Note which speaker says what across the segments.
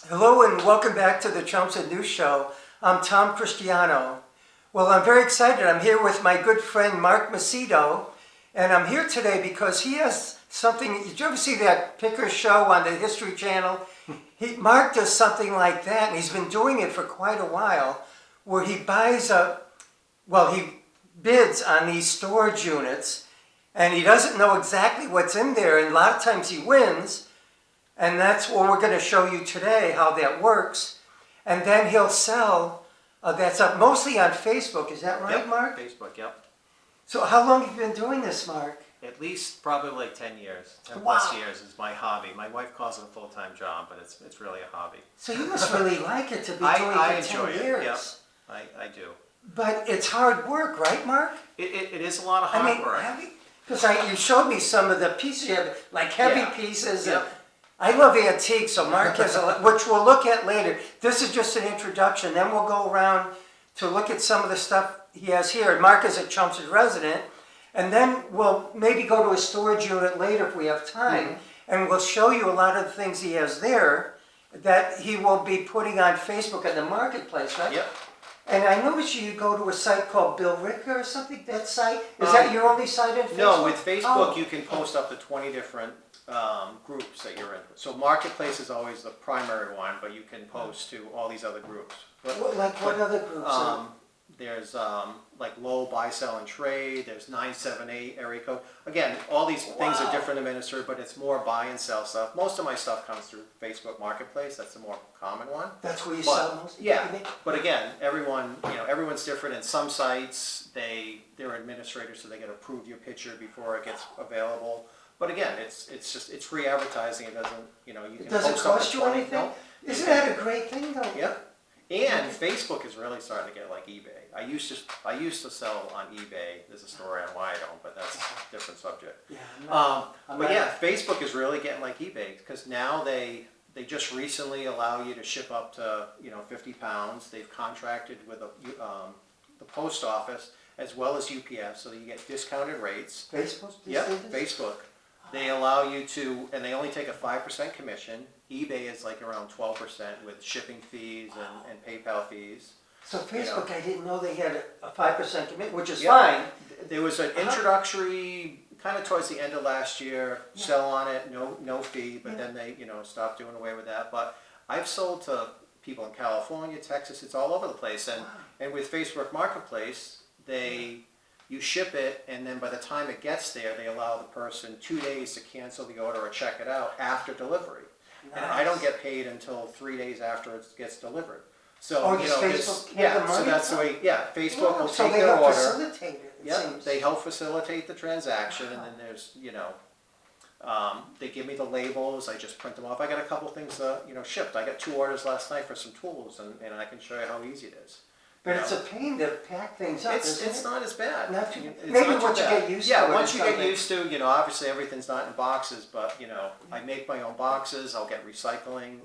Speaker 1: Hello and welcome back to the Chelmsford News Show. I'm Tom Christiano. Well, I'm very excited. I'm here with my good friend Marc Macedo, and I'm here today because he has something. Did you ever see that Picker show on the History Channel? Marc does something like that, and he's been doing it for quite a while, where he he bids on these storage units, and he doesn't know exactly what's in there, and a lot of times he wins. And that's what we're going to show you today, how that works. And then he'll sell, that's up mostly on Facebook, is that right,
Speaker 2: Yep.
Speaker 1: Marc?
Speaker 2: Facebook, yep.
Speaker 1: So how long have you been doing this, Marc?
Speaker 2: At least probably like 10 years. 10
Speaker 1: Wow.
Speaker 2: plus years is my hobby. My wife calls it a full-time job, but it's really a hobby.
Speaker 1: So you must really like it to be doing
Speaker 2: I
Speaker 1: it for
Speaker 2: enjoy
Speaker 1: 10
Speaker 2: it,
Speaker 1: years.
Speaker 2: yep. I do.
Speaker 1: But it's hard work, right, Marc?
Speaker 2: It is a lot of hard work.
Speaker 1: Because you showed me some of the pieces you have, like heavy pieces.
Speaker 2: Yep.
Speaker 1: And I love antiques, so Marc has which we'll look at later. This is just an introduction. Then we'll go around to look at some of the stuff he has here. And Marc is a Chelmsford resident. And then we'll maybe go to a storage unit later if we have time. Mm-hmm. And we'll show you a lot of the things he has there that he will be putting on Facebook in the marketplace, right?
Speaker 2: Yep.
Speaker 1: And I noticed you go to a site called Bill Ricker or something. That site, is that your only site on Facebook?
Speaker 2: No, with Facebook you can post up to 20 different groups that you're in. So Marketplace is always the primary one, but you can post to all these other groups.
Speaker 1: What other groups?
Speaker 2: There's like low buy, sell, and trade. There's 978 area code. Again, all these things are different administered, but it's more buy and sell stuff. Most of my stuff comes through Facebook Marketplace. That's the more common one.
Speaker 1: That's where you sell most.
Speaker 2: Yeah, but again, everyone's different. And some sites they're administrators, so they get approved your picture before it gets available. But again, it's free advertising. It doesn't you can.
Speaker 1: Does it cost you anything?
Speaker 2: No.
Speaker 1: Isn't that a great thing though?
Speaker 2: Yep. And Facebook is really starting to get like eBay. I used to sell on eBay. There's a story on why I don't, but that's a different subject.
Speaker 1: Yeah.
Speaker 2: But yeah, Facebook is really getting like eBay because now they just recently allow you to ship up to 50 pounds. They've contracted with the post office as well as UPS, so that you get discounted rates.
Speaker 1: Facebook?
Speaker 2: Yep, Facebook. They allow you to, and they only take a 5% commission. eBay is like around 12% with shipping fees and PayPal fees.
Speaker 1: So Facebook, I didn't know they had a 5% commitment, which is fine.
Speaker 2: There was an introductory, kind of towards the end of last year, sell on it, no fee, but then they stopped doing away with that. But I've sold to people in California, Texas, it's all over the place. And with Facebook Marketplace, you ship it, and then by the time it gets there, they allow the person 2 days to cancel the order or check it out after delivery. Nice. And I don't get paid until 3 days after it gets delivered. So
Speaker 1: Facebook
Speaker 2: so that's the way. Facebook will take their order.
Speaker 1: Facilitate it.
Speaker 2: Yeah, they help facilitate the transaction, and then there's they give me the labels. I just print them off. I got a couple things shipped. I got 2 orders last night for some tools, and I can show you how easy it is.
Speaker 1: But it's a pain to pack things up.
Speaker 2: It's not as bad.
Speaker 1: Maybe once you get used to it.
Speaker 2: Yeah, once you get used to, obviously everything's not in boxes, but I make my own boxes. I'll get recycling.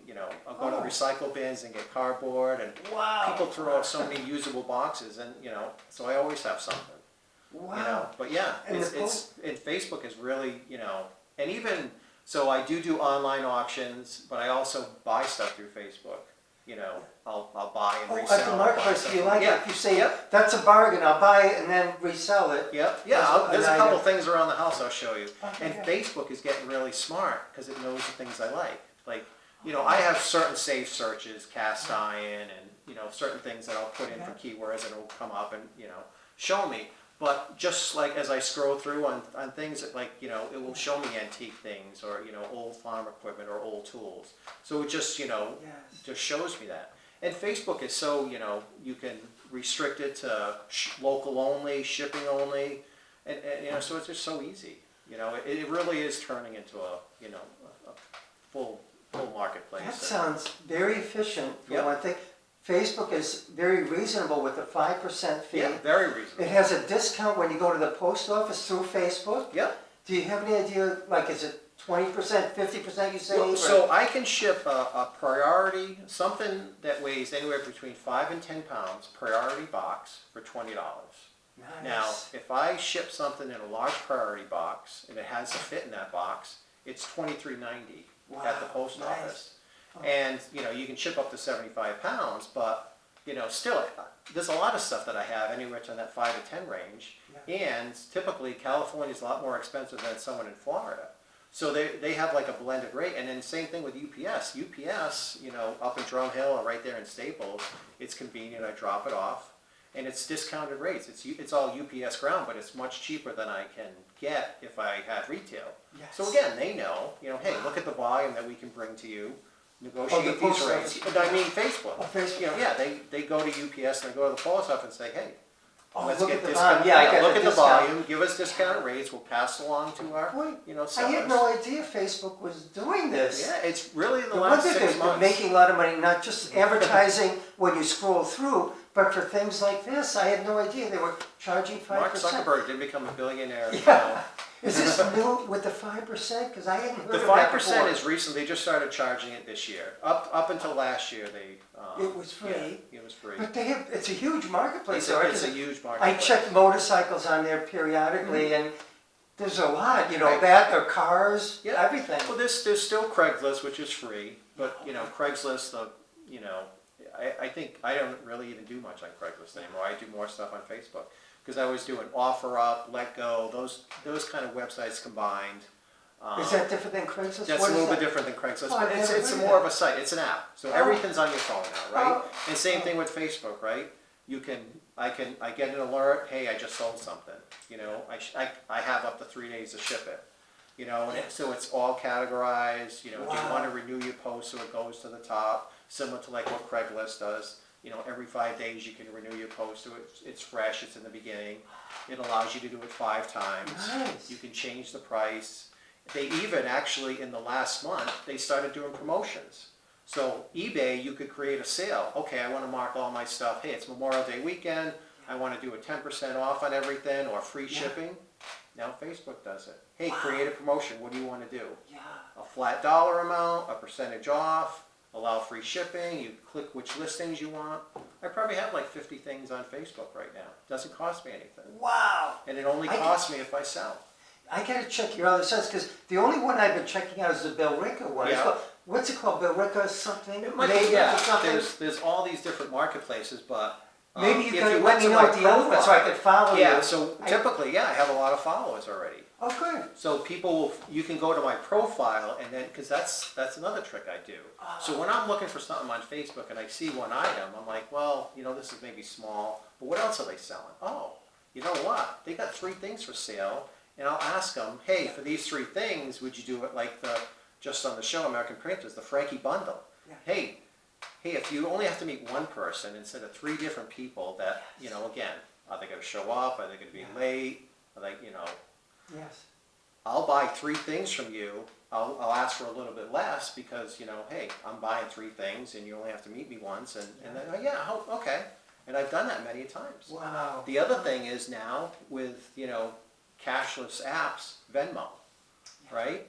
Speaker 2: I'll go to the recycle bins and get cardboard, and people throw out so many usable boxes, and so I always have something.
Speaker 1: Wow.
Speaker 2: But yeah, and Facebook is really and even so I do online auctions, but I also buy stuff through Facebook. I'll buy and resell.
Speaker 1: At the marketplace, you like it? If you say, that's a bargain, I'll buy it and then resell it.
Speaker 2: Yep. Yeah, there's a couple things around the house I'll show you. And Facebook is getting really smart because it knows the things I like. Like, I have certain safe searches, cast iron, and, certain things that I'll put in for keywords and it'll come up and, show me. But just like as I scroll through on things that it will show me antique things or, old farm equipment or old tools. So it just, just shows me that. And Facebook is so, you can restrict it to local only, shipping only, and so it's just so easy. It really is turning into a full marketplace.
Speaker 1: That sounds very efficient for one thing. Facebook is very reasonable with a 5% fee.
Speaker 2: Yeah, very reasonable.
Speaker 1: It has a discount when you go to the post office through Facebook.
Speaker 2: Yeah.
Speaker 1: Do you have any idea, is it 20%, 50% you say?
Speaker 2: Well, so I can ship a priority, something that weighs anywhere between 5 and 10 pounds, priority box for $20.
Speaker 1: Nice.
Speaker 2: Now, if I ship something in a large priority box and it has to fit in that box, it's $23.90 at the post office. And, you know, you can ship up to 75 pounds, but, you know, still, there's a lot of stuff that I have anywhere to that 5 to 10 range. And typically, California's a lot more expensive than someone in Florida. So they have like a blended rate. And then same thing with UPS. UPS, you know, up in Drum Hill or right there in Staples, it's convenient. I drop it off. And it's discounted rates. It's all UPS ground, but it's much cheaper than I can get if I had retail.
Speaker 1: Yes.
Speaker 2: So again, they know, you know, hey, look at the volume that we can bring to you. Negotiate
Speaker 1: the
Speaker 2: these
Speaker 1: post
Speaker 2: rates.
Speaker 1: office.
Speaker 2: I mean Facebook.
Speaker 1: Oh, Facebook.
Speaker 2: You know, yeah, they go to UPS and they go to the post office and say, hey,
Speaker 1: Oh,
Speaker 2: let's
Speaker 1: look
Speaker 2: get
Speaker 1: at the
Speaker 2: discount.
Speaker 1: volume. Yeah, I get
Speaker 2: look
Speaker 1: the
Speaker 2: at the
Speaker 1: discount.
Speaker 2: volume. Give us discounted rates. We'll pass along to our,
Speaker 1: Boy,
Speaker 2: you know,
Speaker 1: I
Speaker 2: sellers.
Speaker 1: had no idea Facebook was doing this.
Speaker 2: Yeah, it's really in the
Speaker 1: No
Speaker 2: last
Speaker 1: wonder
Speaker 2: 6
Speaker 1: they're
Speaker 2: months.
Speaker 1: making a lot of money, not just advertising when you scroll through, but for things like this. I had no idea they were charging 5%.
Speaker 2: Mark Zuckerberg did become a billionaire.
Speaker 1: Yeah. Is this new with the 5%? Because I hadn't heard
Speaker 2: The
Speaker 1: of that
Speaker 2: 5%
Speaker 1: before.
Speaker 2: is recent. They just started charging it this year. Up until last year, they.
Speaker 1: It was free.
Speaker 2: Yeah, it was free.
Speaker 1: But they have, it's a huge marketplace.
Speaker 2: It's
Speaker 1: there,
Speaker 2: a
Speaker 1: isn't it?
Speaker 2: huge
Speaker 1: I
Speaker 2: marketplace.
Speaker 1: check motorcycles on there periodically, and there's a lot, you know,
Speaker 2: Right.
Speaker 1: that, or cars,
Speaker 2: Yeah.
Speaker 1: everything.
Speaker 2: Well, there's still Craigslist, which is free, but you know, Craigslist, you know, I think I don't really even do much on Craigslist anymore. I do more stuff on Facebook because I was doing OfferUp, Let Go, those kind of websites combined.
Speaker 1: Is that different than Craigslist?
Speaker 2: That's
Speaker 1: What
Speaker 2: a
Speaker 1: is
Speaker 2: little bit
Speaker 1: that?
Speaker 2: different than Craigslist,
Speaker 1: Oh,
Speaker 2: but
Speaker 1: I've
Speaker 2: it's
Speaker 1: never heard
Speaker 2: more
Speaker 1: of
Speaker 2: of a site. It's an app, so
Speaker 1: Oh.
Speaker 2: everything's on your phone now, right?
Speaker 1: Oh.
Speaker 2: And same thing with Facebook, right? I get an alert. Hey, I just sold something. You know, I have up to 3 days to ship it. You know, and so it's all categorized. You know, if you
Speaker 1: Wow.
Speaker 2: want to renew your post, so it goes to the top, similar to like what Craigslist does. You know, every 5 days you can renew your post, so it's fresh. It's in the beginning. It allows you to do it 5 times.
Speaker 1: Nice.
Speaker 2: You can change the price. They even actually in the last month they started doing promotions. So eBay, you could create a sale. Okay, I want to mark all my stuff. Hey, it's Memorial Day weekend. I want to do a 10% off on everything or free shipping. Now Facebook does it. Hey, create a promotion. What do you want to do?
Speaker 1: Yeah.
Speaker 2: A flat dollar amount, a percentage off, allow free shipping. You click which listings you want. I probably have like 50 things on Facebook right now. Doesn't cost me anything.
Speaker 1: Wow.
Speaker 2: And it only costs me if I sell.
Speaker 1: I gotta check your other sites, because the only one I've been checking out is the Billerica one.
Speaker 2: Yeah.
Speaker 1: What's it called? Billerica something?
Speaker 2: It might be,
Speaker 1: Vegas
Speaker 2: yeah.
Speaker 1: or something?
Speaker 2: There's all these different marketplaces, but
Speaker 1: Maybe you
Speaker 2: if
Speaker 1: could let
Speaker 2: went
Speaker 1: me
Speaker 2: to
Speaker 1: know
Speaker 2: my
Speaker 1: what the other one, so I could follow you.
Speaker 2: Yeah, so typically, I have a lot of followers already.
Speaker 1: Oh, good.
Speaker 2: So people, you can go to my profile and then, because that's another trick I do. So when I'm looking for something on Facebook and I see one item, I'm like, well, you know, this is maybe small, but what else are they selling? Oh, you know what? They got 3 things for sale, and I'll ask them, hey, for these 3 things, would you do it like just on the show, American Printers, the Frankie bundle?
Speaker 1: Yeah.
Speaker 2: Hey, if you only have to meet one person instead of 3 different people that, you know, again, are they going to show up? Are they going to be late? Are they, you know,
Speaker 1: Yes.
Speaker 2: I'll buy 3 things from you. I'll ask for a little bit less because, you know, hey, I'm buying 3 things and you only have to meet me once. And then, okay. And I've done that many times.
Speaker 1: Wow.
Speaker 2: The other thing is now with, you know, cashless apps, Venmo, right?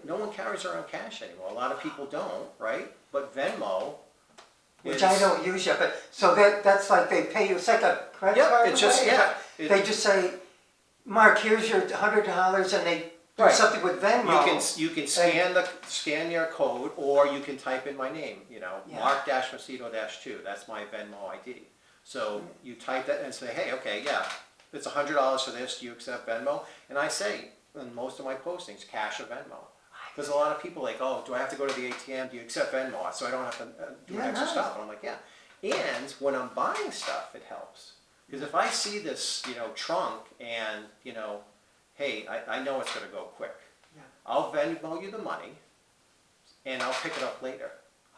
Speaker 2: No one carries around cash anymore. A lot of people don't, right? But Venmo
Speaker 1: Which I don't use yet, but, so that's like they pay you, it's like a credit
Speaker 2: Yep,
Speaker 1: card?
Speaker 2: it's just,
Speaker 1: away,
Speaker 2: yeah.
Speaker 1: but They just say, Mark, here's your $100, and they do
Speaker 2: Right.
Speaker 1: something with Venmo.
Speaker 2: You can scan your code, or you can type in my name. You know,
Speaker 1: Yeah.
Speaker 2: Marc-Macedo-2. That's my Venmo ID. So you type that and say, hey, okay, yeah, it's $100 for this. Do you accept Venmo? And I say in most of my postings, cash or Venmo. Because a lot of people are like, oh, do I have to go to the ATM? Do you accept Venmo? So I don't have to do
Speaker 1: Yeah,
Speaker 2: extra
Speaker 1: nice.
Speaker 2: stuff. And I'm like, yeah. And when I'm buying stuff, it helps. Because if I see this, you know, trunk and, you know, hey, I know it's going to go quick.
Speaker 1: Yeah.
Speaker 2: I'll Venmo you the money, and I'll pick it up later.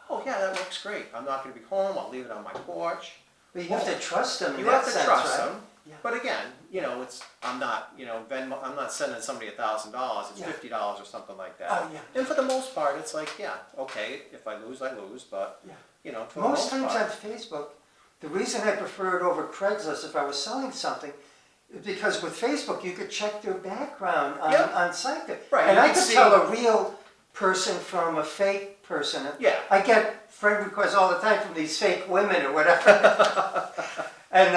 Speaker 2: Oh yeah, that works great. I'm not going to be home. I'll leave it on my porch.
Speaker 1: But you have to trust them in
Speaker 2: You
Speaker 1: that
Speaker 2: have to
Speaker 1: sense,
Speaker 2: trust
Speaker 1: right?
Speaker 2: them.
Speaker 1: Yeah.
Speaker 2: But again, you know, I'm not, you know, Venmo. I'm not sending somebody $1,000. It's
Speaker 1: Yeah.
Speaker 2: $50 or something like that.
Speaker 1: Oh, yeah.
Speaker 2: And for the most part, it's like, yeah, okay. If I lose, I lose. But
Speaker 1: Yeah.
Speaker 2: you know, for
Speaker 1: Most
Speaker 2: the most
Speaker 1: times
Speaker 2: part,
Speaker 1: on Facebook, the reason I prefer it over Craigslist if I was selling something, is because with Facebook you could check their background on site.
Speaker 2: Right,
Speaker 1: And
Speaker 2: you
Speaker 1: I
Speaker 2: can
Speaker 1: could
Speaker 2: see-
Speaker 1: tell a real person from a fake person.
Speaker 2: Yeah.
Speaker 1: I get friend requests all the time from these fake women or whatever. And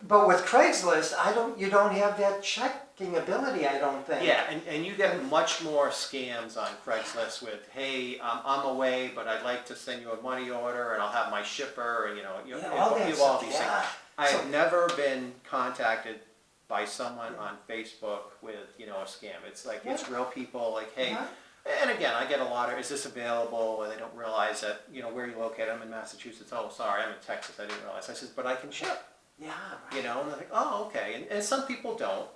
Speaker 1: but with Craigslist, you don't have that check tracking ability, I don't think.
Speaker 2: Yeah, and you get much more scams on Craigslist with, hey, I'm away, but I'd like to send you a money order, and I'll have my shipper, and
Speaker 1: Yeah, all that
Speaker 2: you've all
Speaker 1: stuff,
Speaker 2: these
Speaker 1: yeah.
Speaker 2: things. I've never been contacted by someone on Facebook with, a scam. It's like, it's real people, like, hey, and again, I get a lot of, is this available? And they don't realize that, where you located. I'm in Massachusetts. Oh, sorry, I'm in Texas. I didn't realize. I said, but I can ship.
Speaker 1: Yeah, right.
Speaker 2: And they're like, oh, okay. And some people don't,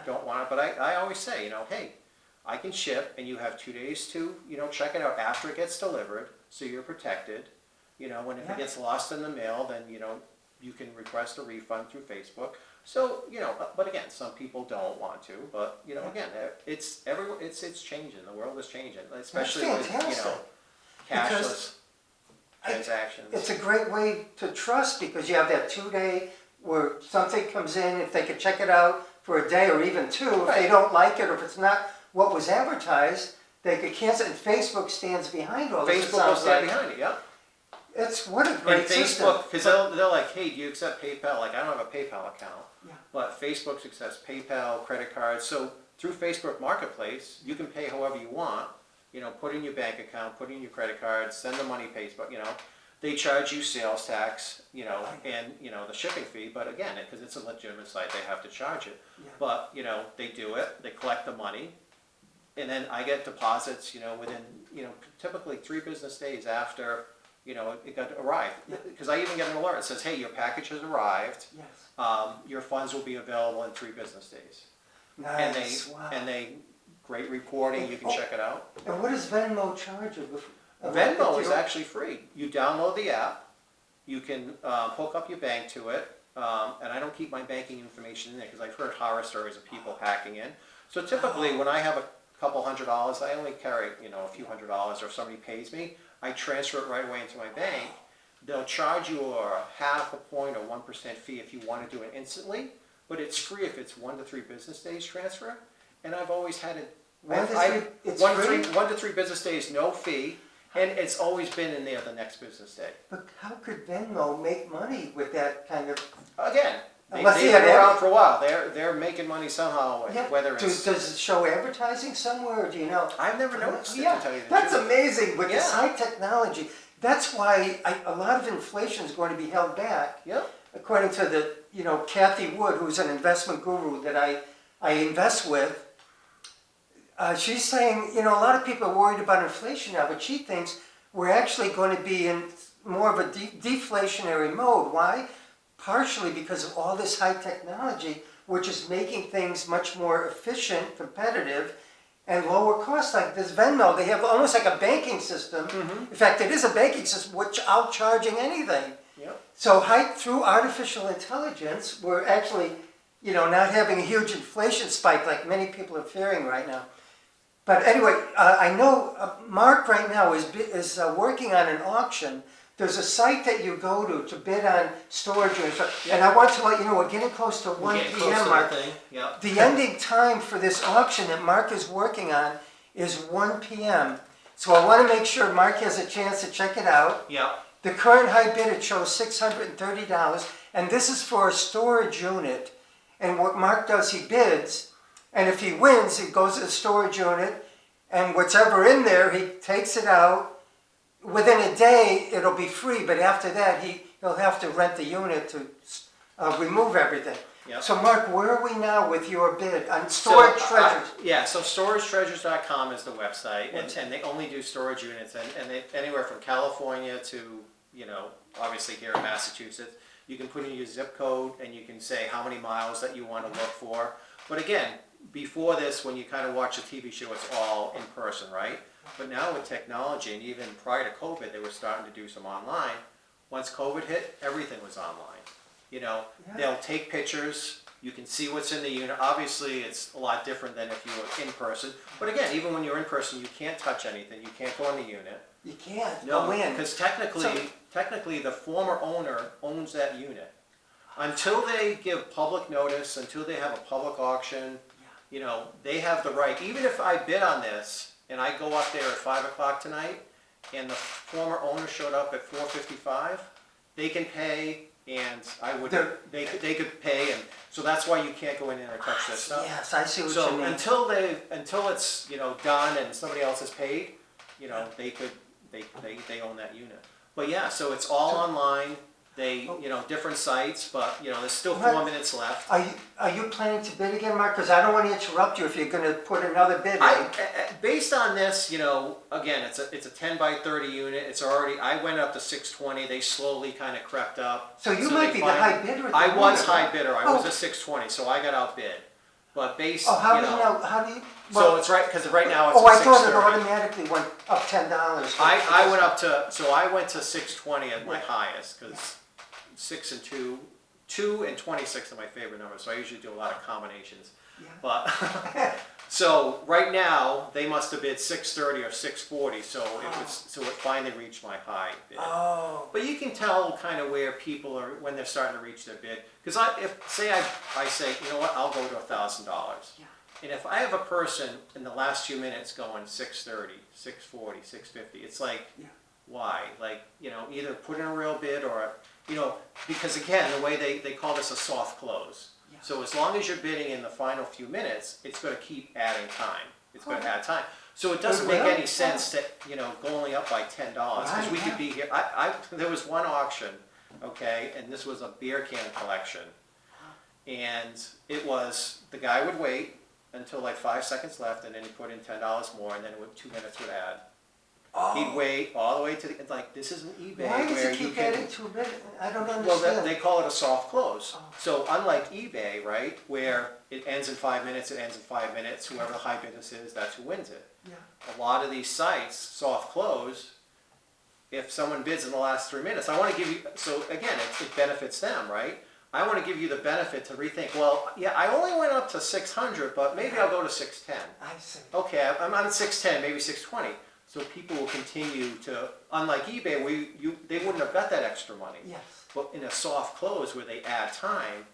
Speaker 2: don't want it. But I always say, hey, I can ship, and you have 2 days to, check it out after it gets delivered, so you're protected. When if it gets lost in the mail, then, you can request a refund through Facebook. So, but again, some people don't want to, but, again, it's changing. The world is changing, especially with, cashless transactions.
Speaker 1: It's a great way to trust, because you have that 2 day where something comes in, if they could check it out for a day or even 2, if they don't like it, or if it's not what was advertised, they could cancel it. And Facebook stands behind all this.
Speaker 2: Facebook will stand behind it, yeah.
Speaker 1: It's what a great system.
Speaker 2: Facebook, because they're like, hey, do you accept PayPal? Like, I don't have a PayPal account, but Facebook accepts PayPal, credit cards. So through Facebook Marketplace, you can pay however you want. Put in your bank account, put in your credit card, send the money Facebook. They charge you sales tax, and the shipping fee. But again, because it's a legitimate site, they have to charge it.
Speaker 1: Yeah.
Speaker 2: But they do it. They collect the money, and then I get deposits. Within typically 3 business days after. It got arrived, because I even get an alert that says, hey, your package has arrived.
Speaker 1: Yes.
Speaker 2: Your funds will be available in 3 business days.
Speaker 1: Nice.
Speaker 2: And they great reporting. You can check it out.
Speaker 1: And what does Venmo charge you?
Speaker 2: Venmo is actually free. You download the app. You can hook up your bank to it. And I don't keep my banking information in there, because I've heard horror stories of people hacking in. So typically, when I have a couple $100, I only carry a few $100, or if somebody pays me, I transfer it right away into my bank. They'll charge you a 0.5 point or 1% fee if you want to do it instantly, but it's free if it's 1 to 3 business days transfer. And I've always had it.
Speaker 1: 1 to 3
Speaker 2: business days, no fee, and it's always been in there the next business day.
Speaker 1: But how could Venmo make money with that kind of?
Speaker 2: Again, they've
Speaker 1: Unless
Speaker 2: been around for a while. They're making money somehow, whether it's...
Speaker 1: Does it show advertising somewhere, or do you know?
Speaker 2: I've never noticed it, to tell you the
Speaker 1: that's
Speaker 2: truth.
Speaker 1: amazing with this high technology. That's why a lot of inflation is going to be held back.
Speaker 2: Yeah.
Speaker 1: According to the, Kathy Wood, who's an investment guru that I invest with, she's saying, a lot of people are worried about inflation now, but she thinks we're actually going to be in more of a deflationary mode. Why? Partially because of all this high technology, which is making things much more efficient, competitive, and lower cost. Like this Venmo, they have almost like a banking system. In fact, it is a banking system without charging anything.
Speaker 2: Yep.
Speaker 1: So through artificial intelligence, we're actually, not having a huge inflation spike like many people are fearing right now. But anyway, I know Mark right now is working on an auction. There's a site that you go to bid on storage units. And I want to let you know, we're getting close to 1 p.m. Mark. The ending time for this auction that Mark is working on is 1 p.m. So I want to make sure Mark has a chance to check it out.
Speaker 2: Yeah.
Speaker 1: The current high bid, it shows $630, and this is for a storage unit. And what Mark does, he bids, and if he wins, he goes to the storage unit, and whatever in there, he takes it out. Within a day, it'll be free, but after that, he'll have to rent the unit to remove everything.
Speaker 2: Yep.
Speaker 1: So Mark, where are we now with your bid on Storage Treasures?
Speaker 2: So storagetreasures.com is the website, and they only do storage units, and they anywhere from California to, obviously here in Massachusetts. You can put in your zip code, and you can say how many miles that you want to look for. But again, before this, when you kind of watch a TV show, it's all in person, right? But now with technology, and even prior to COVID, they were starting to do some online. Once COVID hit, everything was online. They'll take pictures. You can see what's in the unit. Obviously, it's a lot different than if you were in person. But again, even when you're in person, you can't touch anything. You can't go in the unit.
Speaker 1: You can't
Speaker 2: go in. Because technically, the former owner owns that unit. Until they give public notice, until they have a public auction, they have the right. Even if I bid on this, and I go up there at 5 o'clock tonight, and the former owner showed up at 4:55, they can pay and I would,
Speaker 1: They're-
Speaker 2: they could pay, and so that's why you can't go in there and touch their stuff.
Speaker 1: Yes, I see what you
Speaker 2: So
Speaker 1: mean.
Speaker 2: until it's, done and somebody else is paid, they own that unit. But yeah, so it's all online, different sites, but, there's still 4 minutes left.
Speaker 1: Are you planning to bid again, Mark? Because I don't want to interrupt you if you're going to put another bid in.
Speaker 2: Based on this, again, it's a 10 by 30 unit. It's already, I went up to 620. They slowly kind of crept up.
Speaker 1: So you might be the high bidder at the
Speaker 2: I
Speaker 1: moment,
Speaker 2: was high
Speaker 1: right?
Speaker 2: bidder. I was a 620, so I got outbid. But based,
Speaker 1: Oh, how do you know? How do you?
Speaker 2: So it's right, because right now it's
Speaker 1: Oh,
Speaker 2: a
Speaker 1: I thought it
Speaker 2: 630.
Speaker 1: automatically went up $10.
Speaker 2: I went up to, so I went to 620 at my highest, because 6 and 2, 2 and 26 are my favorite numbers, so I usually do a lot of combinations.
Speaker 1: Yeah.
Speaker 2: But, so right now, they must have bid 630 or 640, so it finally reached my high bid.
Speaker 1: Oh.
Speaker 2: But you can tell kind of where people are, when they're starting to reach their bid. Because I say, you know what, I'll go to $1,000.
Speaker 1: Yeah.
Speaker 2: And if I have a person in the last few minutes going 630, 640, 650, it's like,
Speaker 1: Yeah.
Speaker 2: why? Like, either put in a real bid or, because again, the way they call this a soft close.
Speaker 1: Yeah.
Speaker 2: So as long as you're bidding in the final few minutes, it's going to keep adding time. It's going to add time. So it doesn't make any sense to, go only up by $10, because we could be here. There was one auction, okay, and this was a beer can collection. And it was, the guy would wait until like 5 seconds left, and then he put in $10 more, and then 2 minutes would add.
Speaker 1: Oh.
Speaker 2: He'd wait all the way to the, like, this isn't eBay
Speaker 1: Why does
Speaker 2: where
Speaker 1: it
Speaker 2: you
Speaker 1: keep
Speaker 2: can.
Speaker 1: adding to a bid? I don't
Speaker 2: Well,
Speaker 1: understand.
Speaker 2: they call it a soft close.
Speaker 1: Oh.
Speaker 2: So unlike eBay, right, where it ends in 5 minutes, it ends in 5 minutes, whoever the high bidder is, that's who wins it.
Speaker 1: Yeah.
Speaker 2: A lot of these sites, soft close, if someone bids in the last 3 minutes, I want to give you, so again, it benefits them, right? I want to give you the benefit to rethink, well, yeah, I only went up to 600, but maybe I'll go to 610.
Speaker 1: I see.
Speaker 2: Okay, I'm at 610, maybe 620. So people will continue to, unlike eBay, where they wouldn't have got that extra money.
Speaker 1: Yes.
Speaker 2: But in a soft close where they add time,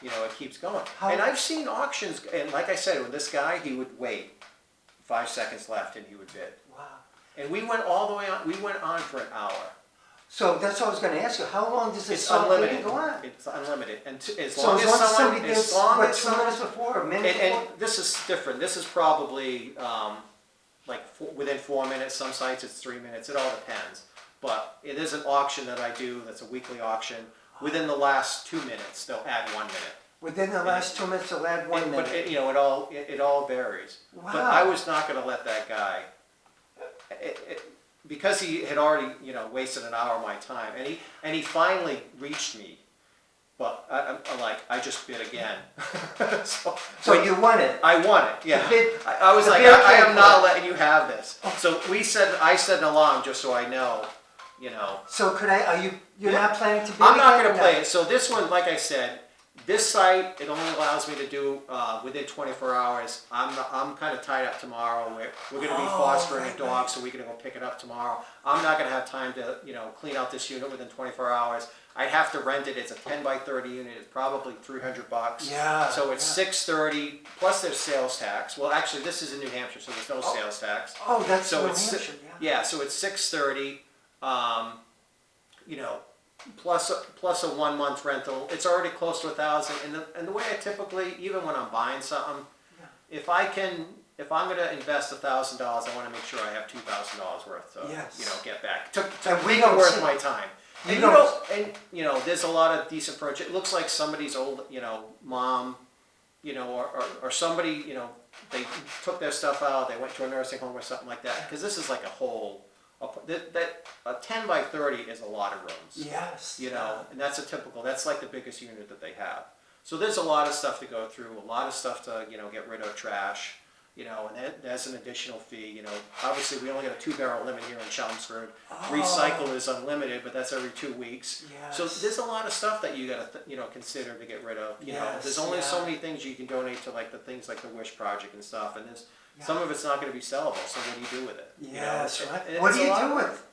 Speaker 2: it keeps going.
Speaker 1: How-
Speaker 2: And I've seen auctions, and like I said, with this guy, he would wait 5 seconds left and he would bid.
Speaker 1: Wow.
Speaker 2: And we went all the way on, we went on for an hour.
Speaker 1: So that's what I was going to ask you. How long does this
Speaker 2: It's
Speaker 1: soft
Speaker 2: unlimited.
Speaker 1: bidding go on?
Speaker 2: It's unlimited. And as
Speaker 1: So
Speaker 2: long
Speaker 1: as
Speaker 2: as
Speaker 1: long as
Speaker 2: someone,
Speaker 1: somebody
Speaker 2: as
Speaker 1: bids,
Speaker 2: long
Speaker 1: what,
Speaker 2: as
Speaker 1: 2
Speaker 2: someone,
Speaker 1: minutes before, a minute
Speaker 2: and
Speaker 1: before?
Speaker 2: this is different. This is probably within 4 minutes. Some sites it's 3 minutes. It all depends. But it is an auction that I do. That's a weekly auction. Within the last 2 minutes, they'll add 1 minute.
Speaker 1: Within the last 2 minutes, they'll add 1 minute.
Speaker 2: But it all varies.
Speaker 1: Wow.
Speaker 2: But I was not going to let that guy. Because he had already wasted an hour of my time, and he finally reached me. But I'm like, I just bid again.
Speaker 1: So you won it.
Speaker 2: I won it. Yeah.
Speaker 1: The bid-
Speaker 2: I was
Speaker 1: the
Speaker 2: like,
Speaker 1: bid
Speaker 2: I am
Speaker 1: came
Speaker 2: not
Speaker 1: first.
Speaker 2: letting you have this. So I said along just so I know,
Speaker 1: So could I, you're
Speaker 2: Yeah.
Speaker 1: not planning to bid
Speaker 2: I'm not
Speaker 1: again
Speaker 2: going to
Speaker 1: or
Speaker 2: play it. So this one, like I said, this site, it only allows me to do within 24 hours. I'm kind of tied up tomorrow. We're going to be fostering a dog, so we're going to go pick it up tomorrow. I'm not going to have time to clean out this unit within 24 hours. I'd have to rent it. It's a 10 by 30 unit. It's probably $300.
Speaker 1: Yeah,
Speaker 2: So it's
Speaker 1: yeah.
Speaker 2: $630 plus there's sales tax. Well, actually, this is in New Hampshire, so there's no sales tax.
Speaker 1: Oh, that's
Speaker 2: So
Speaker 1: New
Speaker 2: it's
Speaker 1: Hampshire, yeah.
Speaker 2: yeah, so it's $630. Plus a 1 month rental. It's already close to $1,000. And the way I typically, even when I'm buying something,
Speaker 1: Yeah.
Speaker 2: if I'm going to invest $1,000, I want to make sure I have $2,000 worth to
Speaker 1: Yes.
Speaker 2: get back.
Speaker 1: And we
Speaker 2: make it
Speaker 1: don't
Speaker 2: worth
Speaker 1: see-
Speaker 2: my time.
Speaker 1: You
Speaker 2: And
Speaker 1: don't-
Speaker 2: there's a lot of decent furniture. It looks like somebody's old, mom, or somebody, they took their stuff out, they went to a nursing home or something like that. Because this is like a whole, a 10 by 30 is a lot of rooms.
Speaker 1: Yes.
Speaker 2: And that's like the biggest unit that they have. So there's a lot of stuff to go through, a lot of stuff to, get rid of trash, and that's an additional fee, Obviously, we only got a 2-barrel limit here in Chelmsford. Recycle is unlimited, but that's every 2 weeks. So
Speaker 1: Yes.
Speaker 2: there's a lot of stuff that you gotta, consider to get rid of,
Speaker 1: Yes,
Speaker 2: There's only so
Speaker 1: yeah.
Speaker 2: many things you can donate to, like the things like the Wish Project and stuff, and
Speaker 1: Yeah.
Speaker 2: some of it's not gonna be sellable, so what do you do with it?
Speaker 1: Yes, right.
Speaker 2: It's
Speaker 1: What do
Speaker 2: a
Speaker 1: you
Speaker 2: lot.
Speaker 1: do with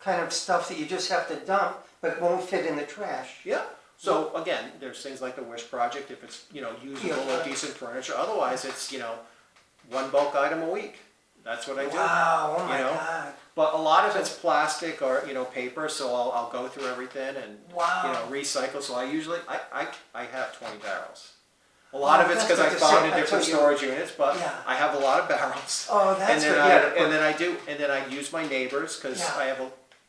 Speaker 1: kind of stuff that you just have to dump but won't fit in the trash?
Speaker 2: Yeah. So again, there's things like the Wish Project, if it's, usable or decent furniture. Otherwise, it's, one bulk item a week. That's what I do.
Speaker 1: Wow, oh my
Speaker 2: you know?
Speaker 1: God.
Speaker 2: But a lot of it's plastic or, paper, so I'll go through everything and,
Speaker 1: Wow.
Speaker 2: recycle. So I usually, I have 20 barrels. A lot of it's
Speaker 1: that's
Speaker 2: because I
Speaker 1: good to
Speaker 2: found
Speaker 1: see.
Speaker 2: in
Speaker 1: That's
Speaker 2: different
Speaker 1: what you-
Speaker 2: storage units, but
Speaker 1: Yeah.
Speaker 2: I have a lot of barrels.
Speaker 1: Oh, that's
Speaker 2: And then
Speaker 1: good.
Speaker 2: and then I use my neighbors, because
Speaker 1: Yeah.
Speaker 2: I have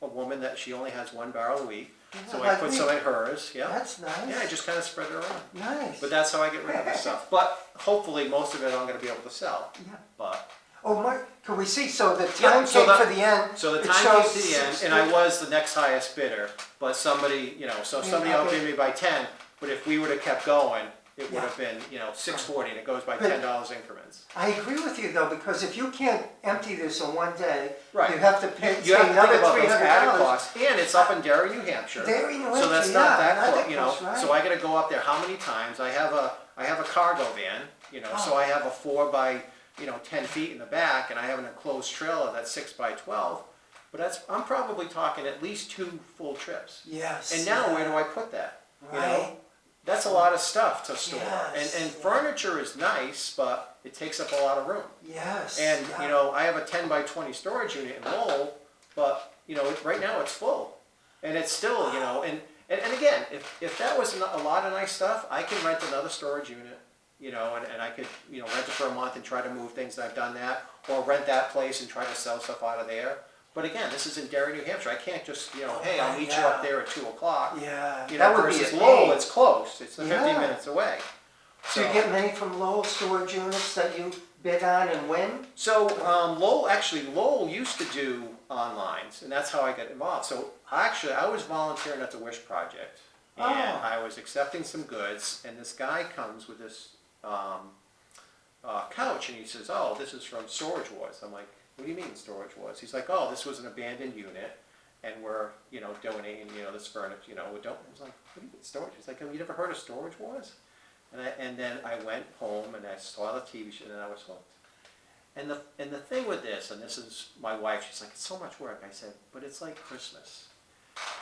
Speaker 2: a woman that she only has 1 barrel a week. So
Speaker 1: Yeah,
Speaker 2: I
Speaker 1: like
Speaker 2: put
Speaker 1: me.
Speaker 2: some in hers, yeah.
Speaker 1: That's nice.
Speaker 2: Yeah, I just kind of spread it around.
Speaker 1: Nice.
Speaker 2: But that's how I get rid of the stuff. But hopefully most of it I'm gonna be able to sell.
Speaker 1: Yeah.
Speaker 2: But,
Speaker 1: Oh, Mark, can we see? So the
Speaker 2: Yeah,
Speaker 1: time
Speaker 2: so
Speaker 1: came
Speaker 2: the-
Speaker 1: for the end.
Speaker 2: so the
Speaker 1: it
Speaker 2: time
Speaker 1: shows
Speaker 2: came to the end,
Speaker 1: 6
Speaker 2: and I was the next highest bidder, but somebody, so somebody
Speaker 1: Yeah,
Speaker 2: outbid me by 10, but if we would've kept going, it would
Speaker 1: Yeah.
Speaker 2: have been, 640, and it goes by
Speaker 1: But-
Speaker 2: $10 increments.
Speaker 1: I agree with you though, because if you can't empty this in one day,
Speaker 2: Right.
Speaker 1: you have to pay,
Speaker 2: You have to think
Speaker 1: another
Speaker 2: about those added
Speaker 1: $300.
Speaker 2: costs, and it's up in Derry, New Hampshire.
Speaker 1: Derry, New
Speaker 2: So that's
Speaker 1: Hampshire,
Speaker 2: not
Speaker 1: yeah,
Speaker 2: that
Speaker 1: not
Speaker 2: close,
Speaker 1: that close, right?
Speaker 2: So I gotta go up there how many times? I have a cargo van, so
Speaker 1: Oh.
Speaker 2: I have a 4 by, 10 feet in the back, and I have an enclosed trailer that's 6 by 12. But I'm probably talking at least 2 full trips.
Speaker 1: Yes.
Speaker 2: And now
Speaker 1: yeah.
Speaker 2: where do I put that?
Speaker 1: Right.
Speaker 2: That's a lot of stuff to store.
Speaker 1: Yes,
Speaker 2: And
Speaker 1: yeah.
Speaker 2: furniture is nice, but it takes up a lot of room.
Speaker 1: Yes.
Speaker 2: And,
Speaker 1: yeah.
Speaker 2: I have a 10 by 20 storage unit in Lowell, but, right now it's full. And it's still, and again, if that was a lot of nice stuff, I can rent another storage unit, and I could, rent it for a month and try to move things, and I've done that, or rent that place and try to sell stuff out of there. But again, this is in Derry, New Hampshire. I can't just, hey, I'll meet you
Speaker 1: yeah.
Speaker 2: up there at 2 o'clock.
Speaker 1: Yeah.
Speaker 2: That would versus Lowell, it's close. It's 50
Speaker 1: Yeah.
Speaker 2: minutes away.
Speaker 1: So you get many from Lowell storage units that you bid on and win?
Speaker 2: So Lowell used to do onlines, and that's how I got involved. So I was volunteering at the Wish Project, and
Speaker 1: Oh.
Speaker 2: I was accepting some goods, and this guy comes with this couch, and he says, "Oh, this is from Storage Wars." I'm like, "What do you mean Storage Wars?" He's like, "Oh, this was an abandoned unit, and we're donating this furniture. We don't." I was like, "What do you mean storage?" He's like, "Have you never heard of Storage Wars?" And then I went home and I saw the TV show, and I was hooked. And the thing with this, and this is my wife, she's like, "It's so much work." I said, "But it's like Christmas."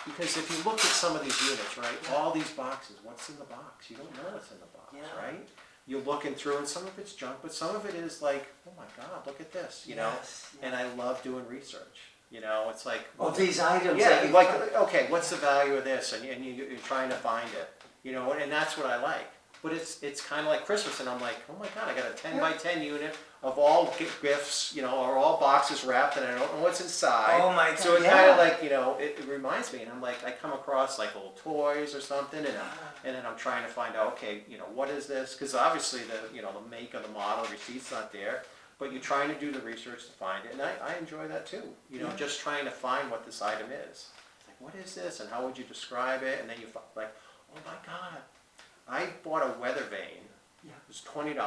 Speaker 2: Because if you look at some of these units, right, all these boxes, what's in the box? You don't know what's in the box,
Speaker 1: Yeah.
Speaker 2: right? You're looking through, and some of it's junk, but some of it is like, "Oh my God, look at this,"
Speaker 1: Yes.
Speaker 2: And I love doing research. It's like,
Speaker 1: Of these items
Speaker 2: yeah,
Speaker 1: that you
Speaker 2: like, okay, what's the value of this? And you're trying to find it, and that's what I like. But it's kind of like Christmas, and I'm like, "Oh my God, I got a 10 by 10 unit of all gifts, or all boxes wrapped, and I don't know what's inside."
Speaker 1: Oh my God,
Speaker 2: So it
Speaker 1: yeah.
Speaker 2: kind of like, it reminds me, and I'm like, I come across like little toys or something, and then I'm trying to find out, okay, what is this? Because obviously the make of the model, receipt's not there, but you're trying to do the research to find it, and I enjoy that too. Just trying to find what this item is. Like, what is this, and how would you describe it? And then you like, oh my God. I bought a weather vane.
Speaker 1: Yeah.
Speaker 2: It was $20,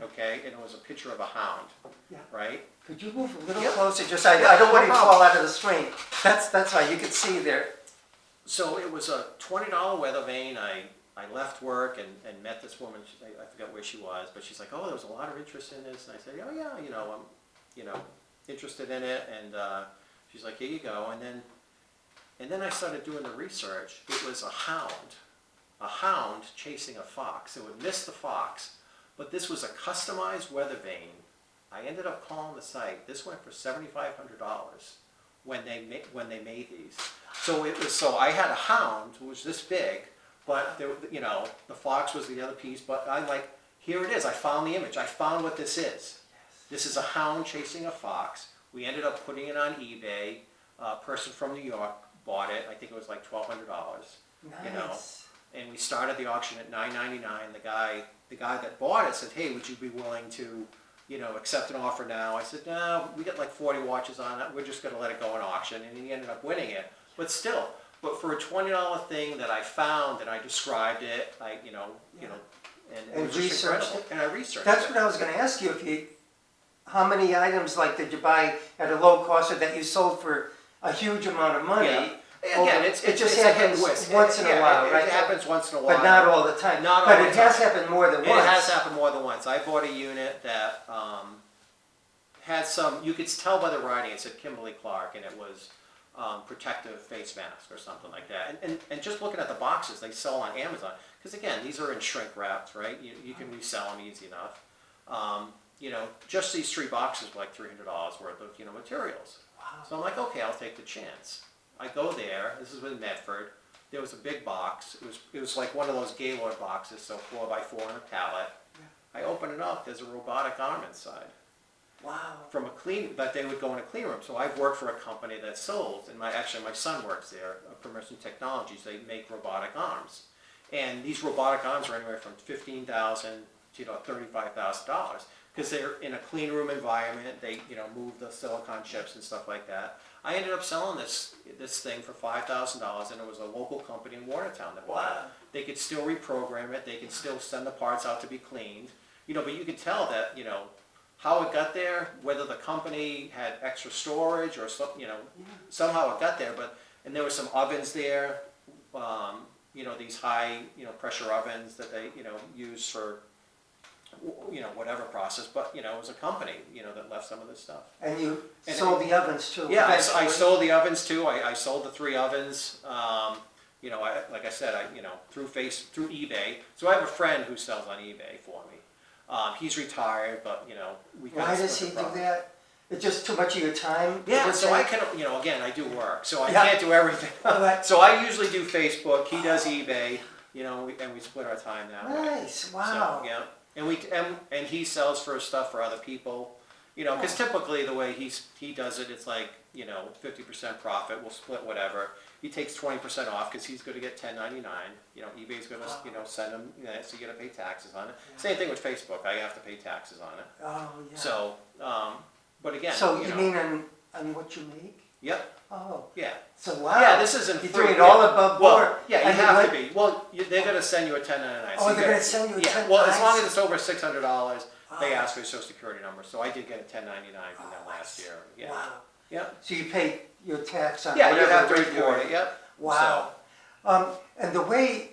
Speaker 2: okay? And it was a picture of a hound,
Speaker 1: Yeah.
Speaker 2: right?
Speaker 1: Could you move a little
Speaker 2: Yep.
Speaker 1: closer? Just I don't
Speaker 2: no
Speaker 1: want you to
Speaker 2: problem.
Speaker 1: fall out of the screen. That's why you can see there.
Speaker 2: So it was a $20 weather vane. I left work and met this woman. I forgot where she was, but she's like, "Oh, there was a lot of interest in this." And I said, "Oh yeah, I'm, interested in it." And she's like, "Here you go." And then I started doing the research. It was a hound chasing a fox. It would miss the fox, but this was a customized weather vane. I ended up calling the site. This went for $7,500 when they made these. So I had a hound who was this big, but the fox was the other piece. But I'm like, here it is. I found the image. I found what this is. This is a hound chasing a fox. We ended up putting it on eBay. A person from New York bought it. I think it was like $1,200.
Speaker 1: Nice.
Speaker 2: And we started the auction at $9.99. The guy that bought it said, "Hey, would you be willing to, accept an offer now?" I said, "No, we got like 40 watches on it. We're just going to let it go in auction." And he ended up winning it. But still, for a $20 thing that I found and I described it, and it was just
Speaker 1: researched
Speaker 2: incredible. And I researched
Speaker 1: That's
Speaker 2: it.
Speaker 1: what I was going to ask you. How many items did you buy at a low cost or that you sold for a huge amount of money?
Speaker 2: Yeah. Again,
Speaker 1: It just
Speaker 2: it's a hit and
Speaker 1: happens
Speaker 2: miss.
Speaker 1: once in a while, right?
Speaker 2: It happens once in a while.
Speaker 1: But not all the time.
Speaker 2: Not all
Speaker 1: but
Speaker 2: the
Speaker 1: it has
Speaker 2: time.
Speaker 1: happened more than
Speaker 2: It
Speaker 1: once.
Speaker 2: has happened more than once. I bought a unit that had some, you could tell by the writing, it said Kimberly Clark, and it was protective face mask or something like that. And just looking at the boxes, they sell on Amazon. Because again, these are in shrink wraps, right? You can resell them easy enough. Just these 3 boxes were like $300 worth of materials.
Speaker 1: Wow.
Speaker 2: So I'm like, okay, I'll take the chance. I go there. This is in Medford. There was a big box. It was like one of those Gaylord boxes, so 4x4 on a pallet. I open it up. There's a robotic arm inside.
Speaker 1: Wow.
Speaker 2: From a clean, that they would go in a clean room. So I've worked for a company that sold, and my son works there, Permission Technologies. They make robotic arms, and these robotic arms are anywhere from $15,000 to $35,000 because they're in a clean room environment. They move the silicon chips and stuff like that. I ended up selling this thing for $5,000, and it was a local company in Watertown that bought it. They could still reprogram it. They could still send the parts out to be cleaned. But you could tell that how it got there, whether the company had extra storage or somehow it got there. And there were some ovens there, these high pressure ovens that they use for whatever process. But it was a company that left some of this stuff.
Speaker 1: And you sold the ovens too?
Speaker 2: Yeah, I sold the ovens too. I sold the 3 ovens. Like I said, through eBay. So I have a friend who sells on eBay for me. He's retired, but we kind
Speaker 1: Why
Speaker 2: of
Speaker 1: does he do that? It's just too much of your time?
Speaker 2: Yeah, so I can, again, I do work, so I
Speaker 1: Yeah.
Speaker 2: can't do everything.
Speaker 1: Right.
Speaker 2: So I usually do Facebook, he does eBay, and we split our time that way.
Speaker 1: Nice, wow.
Speaker 2: So, yeah, and he sells for stuff for other people, because typically the way he does it, it's like, 50% profit, we'll split whatever. He takes 20% off because he's going to get 1099. eBay's going to send him, so you got to pay taxes on it. Yeah. Same thing with Facebook. I have to pay taxes on it.
Speaker 1: Oh, yeah.
Speaker 2: So, but again,
Speaker 1: so you mean on what you make?
Speaker 2: Yep.
Speaker 1: Oh.
Speaker 2: Yeah.
Speaker 1: So wow.
Speaker 2: Yeah, this isn't
Speaker 1: You're
Speaker 2: free.
Speaker 1: doing it all above board.
Speaker 2: Well, yeah, you have to be. Well, they're going to send you a 1099.
Speaker 1: Oh, they're going to send you a 1099.
Speaker 2: Well, as long as it's over $600, they ask for your social security number. So I did get a 1099 from them last year. Yeah.
Speaker 1: Wow.
Speaker 2: Yeah.
Speaker 1: So you pay your tax on
Speaker 2: Yeah, you
Speaker 1: whatever
Speaker 2: have to
Speaker 1: rate
Speaker 2: report
Speaker 1: you're
Speaker 2: it. Yep.
Speaker 1: Wow. And the way,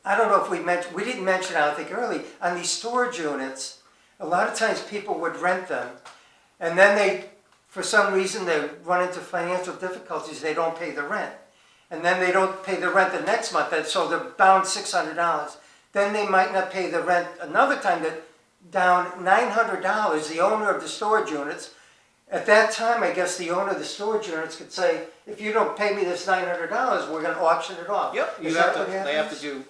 Speaker 1: I don't know if we didn't mention, I don't think early, on these storage units, a lot of times people would rent them, and then for some reason, they run into financial difficulties, they don't pay the rent. And then they don't pay the rent the next month, so they're down $600. Then they might not pay the rent another time, they're down $900, the owner of the storage units. At that time, I guess the owner of the storage units could say, if you don't pay me this $900, we're going to auction it off.
Speaker 2: Yep.
Speaker 1: Is that what
Speaker 2: They have to
Speaker 1: happens?
Speaker 2: do,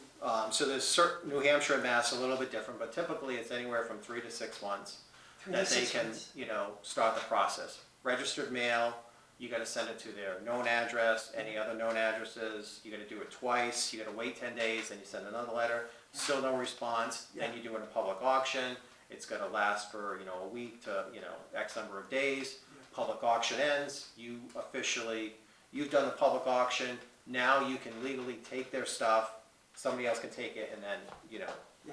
Speaker 2: so there's certain, New Hampshire and Mass a little bit different, but typically it's anywhere from 3 to 6 months that they can, start the process. Registered mail, you got to send it to their known address, any other known addresses. You got to do it twice. You got to wait 10 days, then you send another letter. Still no response. Then you do it in a public auction. It's going to last for a week to X number of days. Public auction ends. You've done the public auction. Now you can legally take their stuff. Somebody else can take it, and then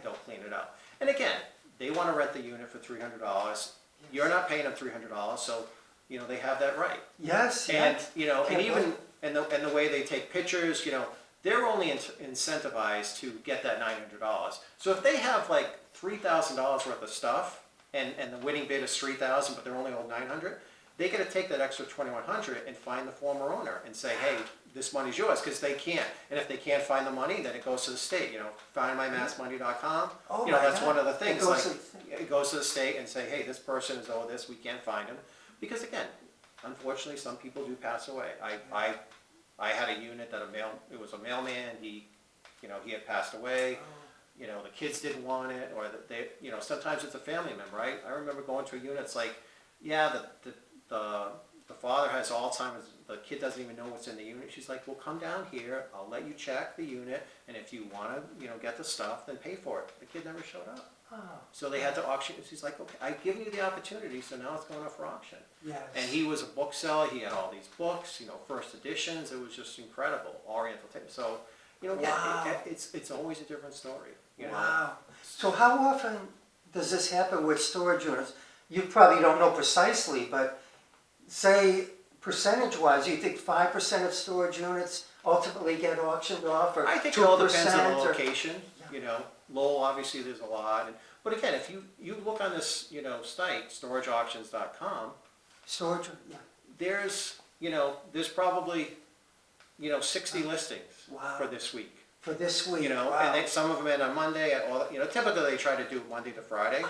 Speaker 2: they'll clean it up. And again, they want to rent the unit for $300. You're not paying them $300, so they have that right.
Speaker 1: Yes.
Speaker 2: And and the way they take pictures, they're only incentivized to get that $900. So if they have like $3,000 worth of stuff, and the winning bid is $3,000, but they're only owed $900, they got to take that extra $2,100 and find the former owner and say, hey, this money's yours, because they can't. And if they can't find the money, then it goes to the state. Findmymassmoney.com.
Speaker 1: Oh,
Speaker 2: That's one of the things.
Speaker 1: It
Speaker 2: It goes to the state and say, hey, this person is owed this. We can't find him, because again, unfortunately, some people do pass away. I had a unit that it was a mailman. He had passed away. The kids didn't want it, or they, sometimes it's a family member, right? I remember going to a unit. It's like, yeah, the father has Alzheimer's. The kid doesn't even know what's in the unit. She's like, well, come down here. I'll let you check the unit, and if you want to, get the stuff, then pay for it. The kid never showed up.
Speaker 1: Oh.
Speaker 2: So they had to auction. She's like, okay, I've given you the opportunity, so now it's going up for auction.
Speaker 1: Yes.
Speaker 2: And he was a bookseller. He had all these books, first editions. It was just incredible. Oriental tape. So,
Speaker 1: Wow.
Speaker 2: it's always a different story.
Speaker 1: Wow. So how often does this happen with storage units? You probably don't know precisely, but say percentage-wise, you think 5% of storage units ultimately get auctioned off, or
Speaker 2: I think
Speaker 1: 2%?
Speaker 2: it all depends on the location.
Speaker 1: Yeah.
Speaker 2: Lowell, obviously, there's a lot. But again, if you look on this, site, storageauctions.com,
Speaker 1: Storage, yeah.
Speaker 2: there's probably, 60 listings
Speaker 1: Wow.
Speaker 2: for this week.
Speaker 1: For this week,
Speaker 2: Wow. And some of them end on Monday. Typically they try to do Monday to Friday,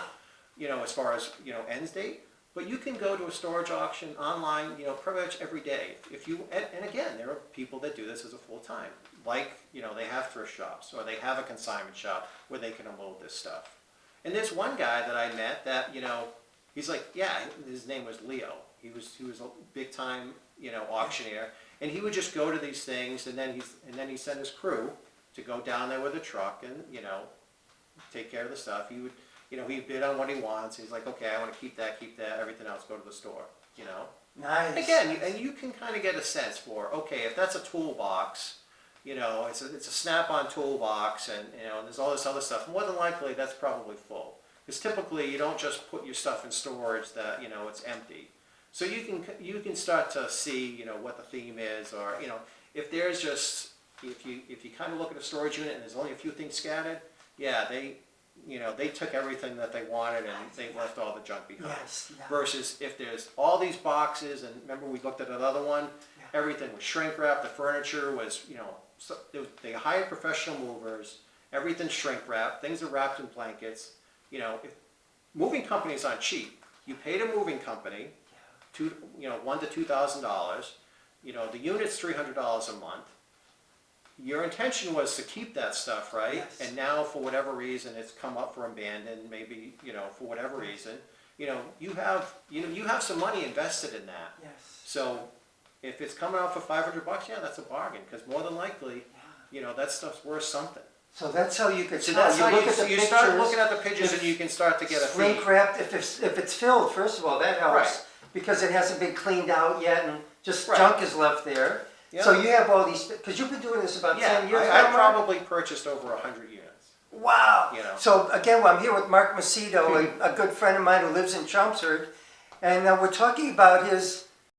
Speaker 2: as far as, ends date. But you can go to a storage auction online, pretty much every day. If you, and again, there are people that do this as a full time. Like, they have thrift shops or they have a consignment shop where they can unload this stuff. And there's one guy that I met that, he's like, yeah, his name was Leo. He was a big time, auctioneer, and he would just go to these things, and then he sent his crew to go down there with a truck and take care of the stuff. He would, he bid on what he wants. He's like, okay, I want to keep that. Everything else, go to the store.
Speaker 1: Nice.
Speaker 2: Again, and you can kind of get a sense for, okay, if that's a toolbox, it's a snap-on toolbox, and and there's all this other stuff. More than likely, that's probably full. Because typically, you don't just put your stuff in storage that it's empty. So you can start to see what the theme is, or if there's just if you kind of look at a storage unit and there's only a few things scattered, yeah, they took everything that they wanted and they left all the junk behind.
Speaker 1: Yes, yeah.
Speaker 2: Versus if there's all these boxes, and remember we looked at another one, everything was shrink wrapped, the furniture was, they hired professional movers, everything's shrink wrapped, things are wrapped in blankets. If moving companies aren't cheap. You paid a moving company, $1,000 to $2,000. The unit's $300 a month. Your intention was to keep that stuff, right?
Speaker 1: Yes.
Speaker 2: And now, for whatever reason, it's come up for abandon. Maybe for whatever reason, you have some money invested in that.
Speaker 1: Yes.
Speaker 2: So if it's coming out for $500, yeah, that's a bargain, because more than likely, that stuff's worth something.
Speaker 1: So that's how you could
Speaker 2: So
Speaker 1: tell.
Speaker 2: that's how
Speaker 1: look at the
Speaker 2: you
Speaker 1: pictures.
Speaker 2: start looking at the pictures, and you can start to get a theme.
Speaker 1: Shrink wrapped. If it's filled, first of all, that helps
Speaker 2: Right.
Speaker 1: because it hasn't been cleaned out yet, and just
Speaker 2: Right.
Speaker 1: junk is left there.
Speaker 2: Yeah.
Speaker 1: So you have all these because you've been doing this about 10 years.
Speaker 2: I
Speaker 1: now, Mark?
Speaker 2: probably purchased over 100 units.
Speaker 1: Wow. So again, I'm here with Marc Macedo, a good friend of mine who lives in Chelmsford, and we're talking about his